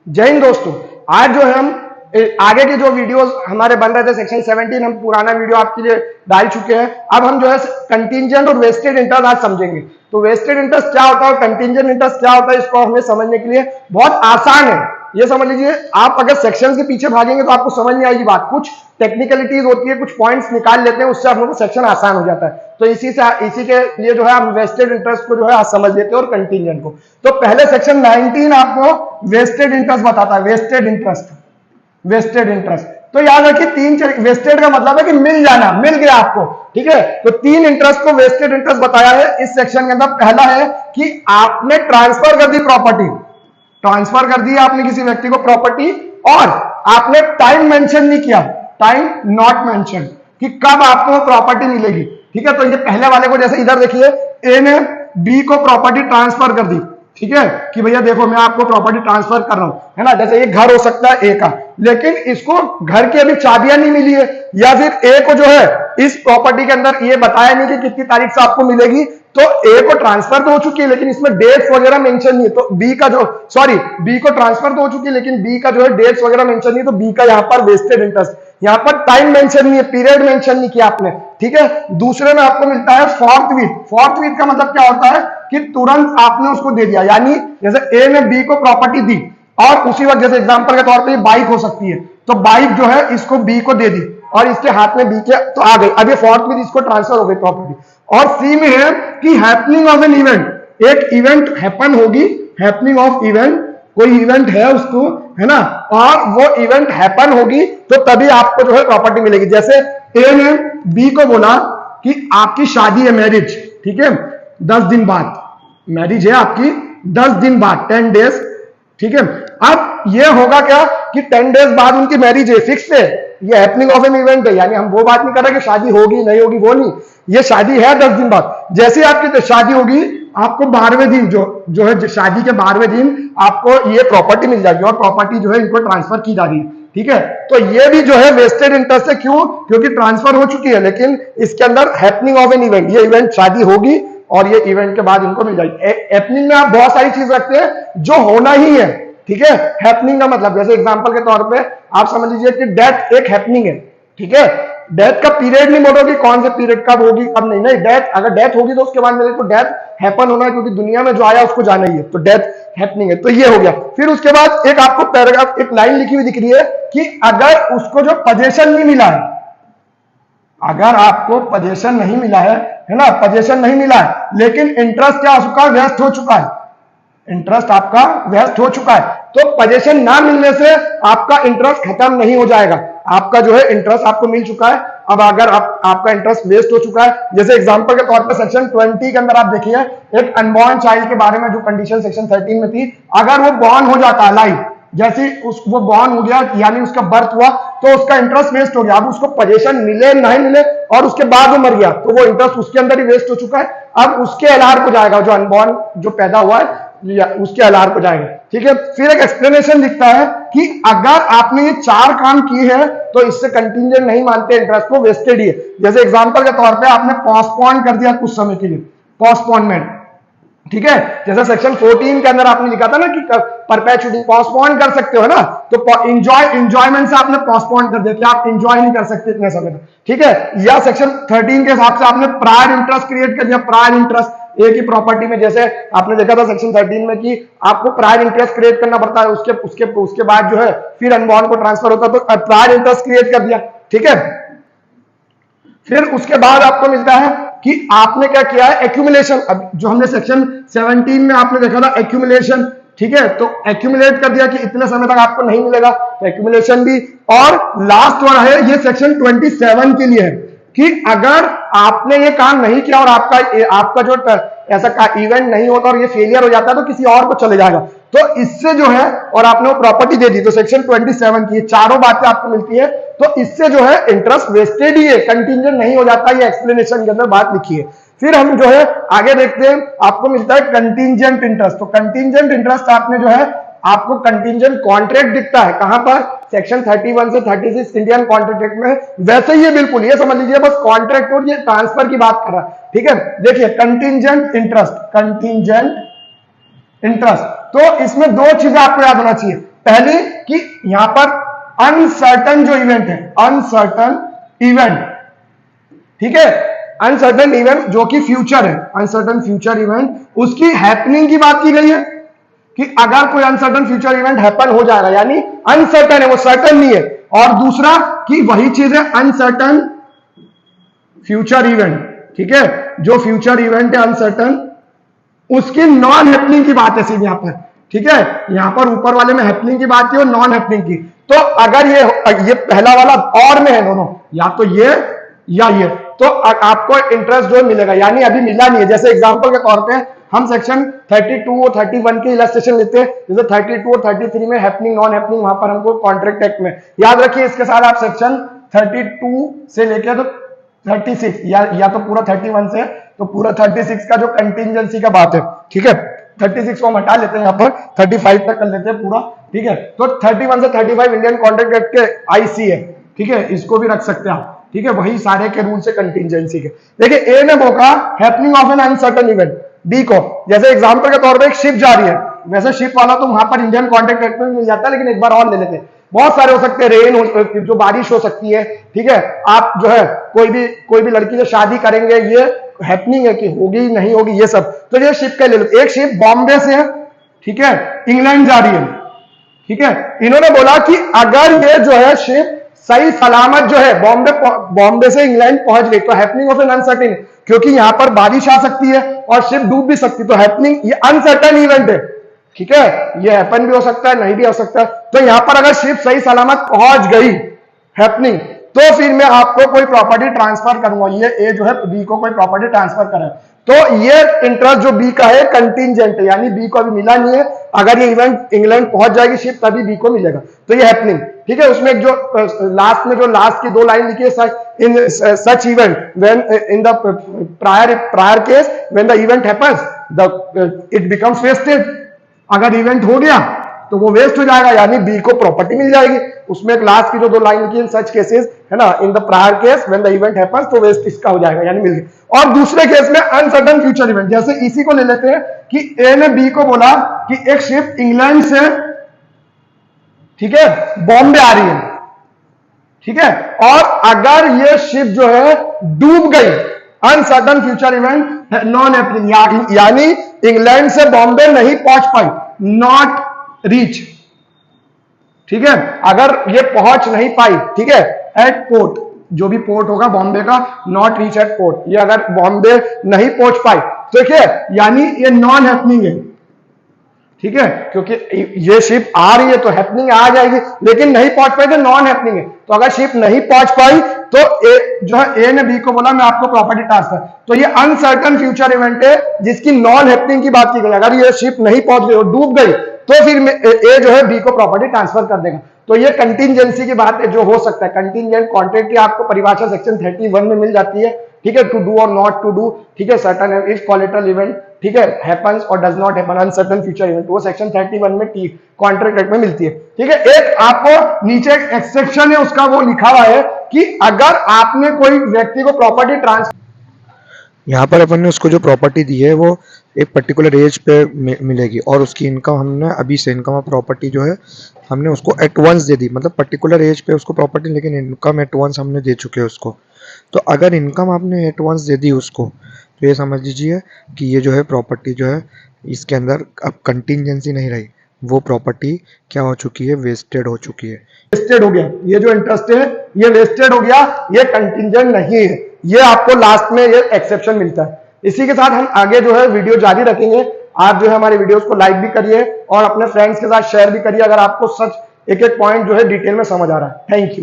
जय हिंद दोस्तों। आज जो है हम आगे के जो वीडियोस हमारे बन रहे थे सेक्शन 17 हम पुराना वीडियो आपके लिए डाल चुके हैं। अब हम जो है कंटिंजेंट और वेस्टेड इंटरेस्ट आज समझेंगे। तो वेस्टेड इंटरेस्ट क्या होता है और कंटिंजेंट इंटरेस्ट क्या होता है, इसको हमें समझने के लिए बहुत आसान है। ये समझ लीजिए, आप अगर सेक्शन के पीछे भागेंगे तो आपको समझ नहीं आएगी बात। कुछ टेक्निकलिटीज होती है, कुछ पॉइंट्स निकाल लेते हैं, उससे आप लोगों को सेक्शन आसान हो जाता है। तो इसी के लिए जो है हम वेस्टेड इंटरेस्ट को जो है समझ लेते हैं और कंटिंजेंट को। तो पहले सेक्शन 19 आपको वेस्टेड इंटरेस्ट बताता है। वेस्टेड इंटरेस्ट तो याद रखिए, तीन वेस्टेड का मतलब है कि मिल जाना, मिल गया आपको, ठीक है। तो तीन इंटरेस्ट को वेस्टेड इंटरेस्ट बताया है इस सेक्शन के अंदर। पहला है कि आपने ट्रांसफर कर दी प्रॉपर्टी, ट्रांसफर कर दी आपने किसी व्यक्ति को प्रॉपर्टी, और आपने टाइम मेंशन नहीं किया, टाइम नॉट मेंशन, कि कब आपको प्रॉपर्टी मिलेगी, ठीक है। तो ये पहले वाले को, जैसे इधर देखिए, ए ने बी को प्रॉपर्टी ट्रांसफर कर दी, ठीक है, कि भैया देखो मैं आपको प्रॉपर्टी ट्रांसफर कर रहा हूं, है ना। जैसे ये घर हो सकता है ए का, लेकिन इसको घर की अभी चाबियां नहीं मिली है, या फिर ए को जो है इस प्रॉपर्टी के अंदर ये बताया नहीं कि कितनी तारीख से आपको मिलेगी। तो ए को ट्रांसफर तो हो चुकी है, लेकिन इसमें डेट्स वगैरह मेंशन नहीं है। तो बी को ट्रांसफर तो हो चुकी है, लेकिन बी का जो है डेट्स वगैरह मेंशन नहीं है। तो बी का यहाँ पर वेस्टेड इंटरेस्ट, यहाँ पर टाइम मेंशन नहीं है, पीरियड मेंशन नहीं किया आपने, ठीक है। दूसरे में आपको मिलता है फोर्थविथ। फोर्थविथ का मतलब क्या होता है कि तुरंत आपने उसको दे दिया, यानी जैसे ए ने बी को प्रॉपर्टी दी और उसी वक्त, जैसे एग्जांपल के तौर पे बाइक हो सकती है, तो बाइक जो है इसको बी को दे दी और इसके हाथ में बी के तो आ गई, अब ये फोर्थविथ इसको ट्रांसफर हो गई प्रॉपर्टी। और सी में है कि हैपनिंग ऑफ एन इवेंट, एक इवेंट हैपन होगी, हैपनिंग ऑफ इवेंट, कोई इवेंट है उसको, है ना, और वो इवेंट हैपन होगी तो तभी आपको जो है प्रॉपर्टी मिलेगी। जैसे ए ने बी को बोला कि आपकी शादी है, मैरिज, ठीक है, 10 दिन बाद मैरिज है आपकी, 10 दिन बाद, 10 डेज, ठीक है। अब ये होगा क्या कि 10 डेज बाद उनकी मैरिज है, फिक्स है, ये हैपनिंग ऑफ एन इवेंट है, यानी हम वो बात नहीं कर रहे कि शादी होगी नहीं होगी, वो नहीं, ये शादी है 10 दिन बाद। जैसे आपकी शादी होगी, आपको 12वें दिन जो है शादी के 12वें दिन आपको ये प्रॉपर्टी मिल जाएगी, और प्रॉपर्टी जो है इनको ट्रांसफर की जा रही है, ठीक है। तो ये भी जो है वेस्टेड इंटरेस्ट है। क्यों? क्योंकि ट्रांसफर हो चुकी है, लेकिन इसके अंदर हैपनिंग ऑफ एन इवेंट, ये इवेंट शादी होगी और ये इवेंट के बाद इनको मिल जाएगी। हैपनिंग में आप बहुत सारी चीज रखते हैं जो होना ही है, ठीक है। हैपनिंग का मतलब, जैसे एग्जांपल के तौर पे आप समझ लीजिए कि डेथ एक हैपनिंग है, ठीक है। डेथ का पीरियड नहीं बोलोगे कौन से पीरियड कब होगी कब नहीं, नहीं, डेथ, अगर डेथ होगी तो उसके बाद मेरे को डेथ हैपन होना है, क्योंकि दुनिया में जो आया उसको जाना ही है, तो डेथ हैपनिंग है। तो ये हो गया। फिर उसके बाद एक आपको पैराग्राफ, एक लाइन लिखी हुई दिख रही है कि अगर उसको जो पोजेशन नहीं मिला है, अगर आपको पोजेशन नहीं मिला है ना, पोजेशन नहीं मिला है, लेकिन इंटरेस्ट क्या हो चुका है, वेस्ट हो चुका है, इंटरेस्ट आपका वेस्ट हो चुका है, तो पोजीशन ना मिलने से आपका इंटरेस्ट खत्म नहीं हो जाएगा, आपका जो है इंटरेस्ट आपको मिल चुका है। अब अगर आपका इंटरेस्ट वेस्ट हो चुका है, जैसे एग्जांपल के तौर पे सेक्शन 20 के अंदर आप देखिए, एक अनबॉर्न चाइल्ड के बारे में जो कंडीशन सेक्शन 13 में थी, अगर वो बॉर्न हो जाता है लाइव, जैसे वो बॉर्न हो गया, यानी उसका बर्थ हुआ, तो उसका इंटरेस्ट वेस्ट हो गया। अब उसको पोजीशन मिले नहीं मिले और उसके बाद वो मर गया, तो वो इंटरेस्ट उसके अंदर ही वेस्ट हो चुका है। अब उसके एलआर को जाएगा, जो अनबॉर्न जो पैदा हुआ है उसके एलआर को जाएगा, ठीक है। फिर एक एक्सप्लेनेशन दिखता है कि अगर आपने ये 4 काम किए हैं तो इससे कंटिंजेंट नहीं मानते, इंटरेस्ट को वेस्टेड ही है। जैसे एग्जांपल के तौर पे आपने पोस्टपोन कर दिया कुछ समय के लिए, पोस्टपोनमेंट, ठीक है। जैसे सेक्शन 14 के अंदर आपने लिखा था ना कि परपेचुइटी पोस्टपोन कर सकते हो ना, तो एंजॉयमेंट से आपने पोस्टपोन कर दिया कि आप एंजॉय नहीं कर सकते इतने समय तक, ठीक है। या सेक्शन 13 के हिसाब से आपने प्रायर इंटरेस्ट क्रिएट कर दिया, प्रायर इंटरेस्ट एक ही प्रॉपर्टी में, जैसे आपने देखा था सेक्शन 13 में कि आपको प्रायर इंटरेस्ट क्रिएट करना पड़ता है, उसके बाद जो है फिर अनबॉर्न को ट्रांसफर होता है, तो प्रायर इंटरेस्ट क्रिएट कर दिया, ठीक है। फिर उसके बाद आपको मिलता है कि आपने क्या किया है, एक्यूमुलेशन। अब जो हमने सेक्शन 17 में आपने देखा था एक्यूमुलेशन, ठीक है, तो एक्यूमुलेट कर दिया कि इतने समय तक आपको नहीं मिलेगा, तो एक्यूमुलेशन भी। और लास्ट वाला है, ये सेक्शन 27 के लिए है कि अगर आपने ये काम नहीं किया और आपका जो ऐसा इवेंट नहीं होता और ये फेलियर हो जाता है, तो किसी और को चले जाएगा, तो इससे जो है, और आपने वो प्रॉपर्टी दे दी, तो सेक्शन 27 की चारों बातें आपको मिलती है, तो इससे जो है इंटरेस्ट वेस्टेड ही है, कंटिंजेंट नहीं हो जाता, ये एक्सप्लेनेशन के अंदर बात लिखी है। फिर हम जो है आगे देखते हैं, आपको मिलता है कंटिंजेंट इंटरेस्ट। तो कंटिंजेंट इंटरेस्ट आपने जो है, आपको कंटिंजेंट कॉन्ट्रैक्ट दिखता है कहां पर, सेक्शन 31 से 36 इंडियन कॉन्ट्रैक्ट एक्ट में। वैसे ही ये बिल्कुल, ये समझ लीजिए बस कॉन्ट्रैक्ट और ये ट्रांसफर की बात कर रहा है, ठीक है। देखिए कंटिंजेंट इंटरेस्ट, तो इसमें 2 चीजें आपको याद होना चाहिए। पहले कि यहां पर अनसर्टन जो इवेंट है, अनसर्टन इवेंट, ठीक है, अनसर्टन इवेंट जो कि फ्यूचर है, अनसर्टन फ्यूचर इवेंट, उसकी हैपनिंग की बात की गई है कि अगर कोई अनसर्टन फ्यूचर इवेंट हैपन हो जाएगा, यानी अनसर्टन है, वो सर्टन नहीं है। और दूसरा कि वही चीज है अनसर्टन फ्यूचर इवेंट, ठीक है, जो फ्यूचर इवेंट है अनसर्टन, उसकी नॉन हैपनिंग की बात है सिर्फ यहां पर, ठीक है। यहां पर ऊपर वाले में हैपनिंग की बात की और नॉन हैपनिंग की। तो अगर ये पहला वाला और में है दोनों, या तो ये या ये, तो आपको इंटरेस्ट जो मिलेगा, यानी अभी मिला नहीं है। जैसे एग्जांपल के तौर पे हम सेक्शन 32 और 31 के इलस्ट्रेशन लेते हैं, जैसे 32 और 33 में हैपनिंग नॉन हैपनिंग, वहां पर हमको कॉन्ट्रैक्ट एक्ट में याद रखिए। इसके साथ आप सेक्शन 32 से लेके तो 36 या तो पूरा 31 से तो पूरा 36 का जो कंटिजेंसी का बात है, ठीक है, 36 को हम हटा लेते हैं, यहाँ पर 35 तक कर लेते हैं पूरा, ठीक है। तो 31 से 35 इंडियन कॉन्ट्रैक्ट एक्ट के आईसी है, ठीक है, इसको भी रख सकते हैं आप, ठीक है, वही सारे के रूल से कंटिजेंसी के। देखिए ए ने बोला happening of an uncertain event, B को जैसे एग्जांपल के तौर पे एक शिप जा रही है, वैसे शिप वाला तो वहां पर इंडियन कॉन्ट्रैक्ट एक्ट में मिल जाता है, लेकिन एक बार और ले लेते हैं। बहुत सारे हो सकते हैं, रेन जो बारिश हो सकती है, ठीक है, आप जो है कोई भी लड़की से शादी करेंगे, ये हैपनिंग है कि होगी नहीं होगी ये सब, तो ये शिप का ले लो। एक शिप बॉम्बे से है, ठीक है, इंग्लैंड जा रही है, ठीक है, इन्होंने बोला कि अगर ये जो है शिप सही सलामत जो है बॉम्बे से इंग्लैंड पहुंच गई, तो हैपनिंग ऑफ एन अनसर्टेन, क्योंकि यहां पर बारिश आ सकती है और शिप डूब भी सकती है, तो हैपनिंग ये अनसर्टेन इवेंट है, ठीक है, ये हैपन भी हो सकता है, नहीं भी हो सकता है। तो यहां पर अगर शिप सही सलामत पहुंच गई हैपनिंग, तो फिर मैं आपको कोई प्रॉपर्टी ट्रांसफर करूंगा। ये ए जो है बी को कोई प्रॉपर्टी ट्रांसफर करे, तो ये इंटरेस्ट जो बी का है कंटिजेंट है, यानी बी को अभी मिला नहीं है, अगर ये इवेंट इंग्लैंड पहुंच जाएगी शिप तभी बी को मिलेगा, तो ये हैपनिंग, ठीक है। उसमें जो लास्ट में जो लास्ट की दो लाइन लिखी है, in such event when in the prior case when the event happens it becomes vested, अगर इवेंट हो गया तो वो वेस्ट हो जाएगा, यानी बी को प्रॉपर्टी मिल जाएगी। उसमें एक लास्ट की जो दो लाइन लिखी है, सच केसेस है ना, इन the prior case when the event happens, तो वेस्ट इसका हो जाएगा, यानी मिल गया। और दूसरे केस में अनसर्टेन फ्यूचर इवेंट, जैसे इसी को ले लेते हैं कि ए ने बी को बोला कि एक शिप इंग्लैंड से, ठीक है, बॉम्बे आ रही है, ठीक है, और अगर ये शिप जो है डूब गई, uncertain future event non happening, यानी इंग्लैंड से बॉम्बे नहीं पहुंच पाई, नॉट रीच, ठीक है, अगर ये पहुंच नहीं पाई, ठीक है, एट पोर्ट, जो भी पोर्ट होगा बॉम्बे का, नॉट रीच एट पोर्ट, ये अगर बॉम्बे नहीं पहुंच पाई, देखिए, यानी ये नॉन हैपनिंग है, ठीक है, क्योंकि ये शिप आ रही है तो हैपनिंग आ जाएगी, लेकिन नहीं पहुंच पाई तो नॉन हैपनिंग है। तो अगर शिप नहीं पहुंच पाई तो जो है ए ने बी को बोला मैं आपको प्रॉपर्टी ट्रांसफर, तो ये अनसर्टन फ्यूचर इवेंट है जिसकी नॉन हैपनिंग की बात की गई। अगर ये शिप नहीं पहुंच गई और डूब गई तो फिर ए जो है बी को प्रॉपर्टी ट्रांसफर कर देगा। तो ये कंटिजेंसी की बात है जो हो सकता है। कंटिजेंट कॉन्ट्रैक्ट की आपको परिभाषा सेक्शन 31 में मिल जाती है, ठीक है, टू डू और नॉट टू डू, ठीक है, सर्टन इफ कोलेटरल इवेंट, ठीक है, हैपेंस और does not happen, uncertain future event, वो सेक्शन 31 में कॉन्ट्रैक्ट एक्ट में मिलती है, ठीक है। एक आपको नीचे एक एक्सेप्शन है उसका, वो लिखा हुआ है कि अगर आपने कोई व्यक्ति को प्रॉपर्टी ट्रांसफर, यहाँ पर अपन ने उसको जो प्रॉपर्टी दी है वो एक पर्टिकुलर एज पे मिलेगी, और उसकी इनकम हमने अभी से इनकम ऑफ प्रॉपर्टी जो है हमने उसको एटवांस दे दी, मतलब पर्टिकुलर एज पे उसको प्रॉपर्टी, लेकिन इनकम एटवांस हमने दे चुके हैं उसको। तो अगर इनकम आपने एटवांस दे दी उसको, तो ये समझ लीजिए कि ये जो है प्रॉपर्टी जो है इसके अंदर अब कंटिजेंसी नहीं रही, वो प्रॉपर्टी क्या हो चुकी है, वेस्टेड हो चुकी है, वेस्टेड हो गया। ये जो इंटरेस्ट है ये वेस्टेड हो गया, ये कंटिजेंट नहीं है, ये आपको लास्ट में ये एक्सेप्शन मिलता है। इसी के साथ हम आगे जो है वीडियो जारी रखेंगे। आप जो है हमारे वीडियोस को लाइक भी करिए और अपने फ्रेंड्स के साथ शेयर भी करिए अगर आपको सच एक एक पॉइंट जो है डिटेल में समझ आ रहा है। Thank you.